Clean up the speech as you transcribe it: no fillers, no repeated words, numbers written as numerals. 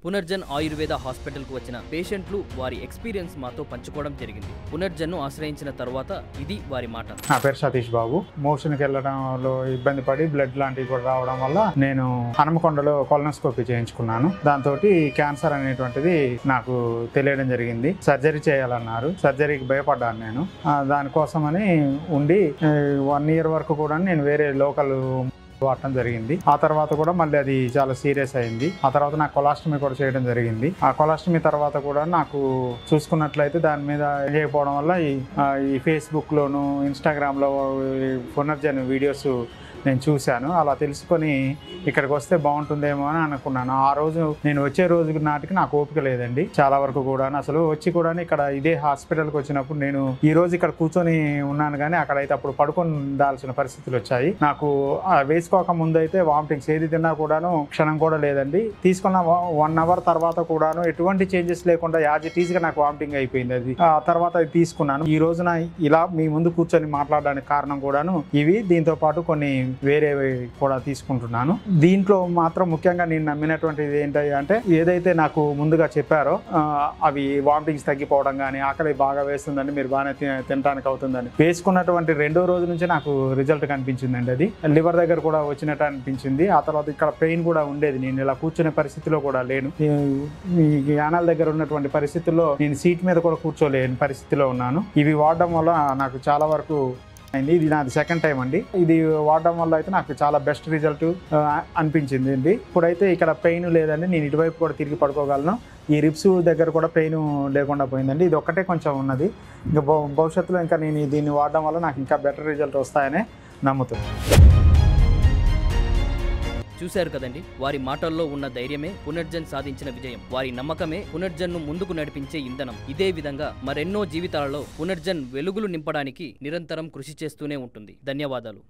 పునర్జన్ Ayurveda hospital కు వచ్చిన పేషెంట్లు వారి ఎక్స్పీరియన్స్ మాతో పంచుకోవడం జరిగింది. పునర్జన్ ను ఆశ్రయించిన తర్వాత ఇది వారి మాట. నా పేరు సతీష్ బాబు. మోషన్ కి వెళ్ళడంలో ఇబ్బంది పడి బ్లడ్ లాంటివి కూడా రావడం వల్ల నేను హనుమకొండలో కొలనోస్కోపీ చేయించుకున్నాను. దాంతో క్యాన్సర్ అనేటువంటిది నాకు తెలియడం జరిగింది. సర్జరీ చేయాలన్నారు. సర్జరీకి భయపడ్డాను నేను. దానికోసమని ఉండి 1 year వరకు కూడా నేను వేరే లోకల్ వాడటం జరిగింది. ఆ తర్వాత కూడా మళ్ళీ అది చాలా సీరియస్ అయింది. ఆ తర్వాత నాకు కొలాస్టమీ కూడా చేయడం జరిగింది. ఆ కొలాస్టమీ తర్వాత కూడా నాకు చూసుకున్నట్లయితే దాని మీద చేయకపోవడం వల్ల ఈ ఫేస్బుక్ లోను ఇన్స్టాగ్రామ్ లో పునర్జన్ వీడియోస్ నేను చూశాను. అలా తెలుసుకొని ఇక్కడికి వస్తే బాగుంటుందేమో అని అనుకున్నాను. ఆ రోజు నేను వచ్చే రోజు నాటికి నాకు ఓపిక లేదండి చాలా వరకు కూడా. అసలు వచ్చి కూడా ఇక్కడ ఇదే హాస్పిటల్కి వచ్చినప్పుడు నేను ఈ రోజు ఇక్కడ కూర్చొని ఉన్నాను, కానీ అక్కడైతే అప్పుడు పడుకొని ఉండాల్సిన పరిస్థితులు వచ్చాయి. నాకు వేసుకోక ముందు అయితే వామిటింగ్స్ ఏది తిన్నా కూడాను క్షణం కూడా లేదండి. తీసుకున్న 1 hour తర్వాత కూడాను ఎటువంటి చేంజెస్ లేకుండా యాజ్ ఇట్ ఈజ్ గా నాకు వామిటింగ్ అయిపోయింది. అది ఆ తర్వాత అది తీసుకున్నాను. ఈ రోజున ఇలా మీ ముందు కూర్చొని మాట్లాడడానికి కారణం కూడాను ఇవి. దీంతో పాటు కొన్ని వేరేవి కూడా తీసుకుంటున్నాను. దీంట్లో మాత్రం ముఖ్యంగా నేను నమ్మినటువంటిది ఏంటంటే ఏదైతే నాకు ముందుగా చెప్పారో అవి వామిటింగ్స్ తగ్గిపోవడం కానీ, ఆకలి బాగా వేస్తుందని, మీరు బాగానే తినడానికి అవుతుందని వేసుకున్నటువంటి 2వ రోజు నుంచి నాకు రిజల్ట్ కనిపించిందండి. అది లివర్ దగ్గర కూడా వచ్చినట్టు అనిపించింది. ఆ తర్వాత ఇక్కడ పెయిన్ కూడా ఉండేది. నేను ఇలా కూర్చునే పరిస్థితిలో కూడా లేను. ఈ యానాల దగ్గర ఉన్నటువంటి పరిస్థితుల్లో నేను సీట్ మీద కూడా కూర్చోలేని పరిస్థితిలో ఉన్నాను. ఇవి వాడడం వల్ల నాకు చాలా వరకు అయింది. ఇది నాది 2nd టైం అండి. ఇది వాడడం వల్ల అయితే నాకు చాలా బెస్ట్ రిజల్ట్ అనిపించింది అండి. ఇప్పుడైతే ఇక్కడ పెయిన్ లేదండి. నేను ఇటువైపు కూడా తిరిగి పడుకోగలను. ఈ రిబ్స్ దగ్గర కూడా పెయిన్ లేకుండా పోయిందండి. ఇది ఒక్కటే కొంచెం ఉన్నది. ఇంకా భవిష్యత్తులో ఇంకా నేను దీన్ని వాడడం వల్ల నాకు ఇంకా బెటర్ రిజల్ట్ వస్తాయని నమ్ముతున్నాను. చూశారు కదండి, వారి మాటల్లో ఉన్న ధైర్యమే పునర్జన్ సాధించిన విజయం. వారి నమ్మకమే పునర్జన్ ను ముందుకు నడిపించే ఇంధనం. ఇదే విధంగా మరెన్నో జీవితాలలో పునర్జన్ వెలుగులు నింపడానికి నిరంతరం కృషి చేస్తూనే ఉంటుంది. ధన్యవాదాలు.